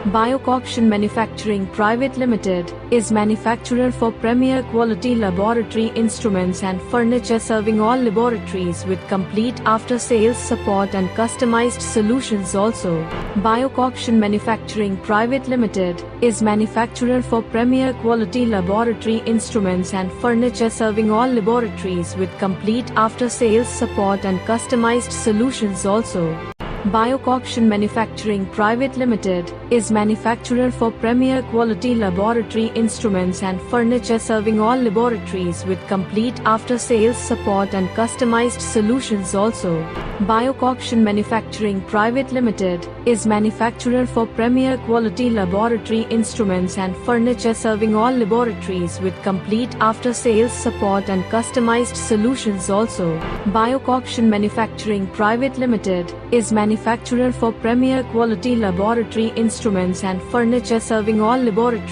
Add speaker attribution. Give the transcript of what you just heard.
Speaker 1: Biocoction Manufacturing Private Limited is manufacturer for premier quality laboratory instruments and furniture, serving all laboratories with complete after-sales support and customized solutions also. Biocoction Manufacturing Private Limited is manufacturer for premier quality laboratory instruments and furniture, serving all laboratories with complete after-sales support and customized solutions also. Biocoction Manufacturing Private Limited is manufacturer for premier quality laboratory instruments and furniture, serving all laboratories with complete after-sales support and customized solutions also. Biocoction Manufacturing Private Limited is manufacturer for premier quality laboratory instruments and furniture, serving all laboratories with complete after-sales support and customized solutions also. Biocoction Manufacturing Private Limited is manufacturer for premier quality laboratory instruments and furniture, serving all laboratories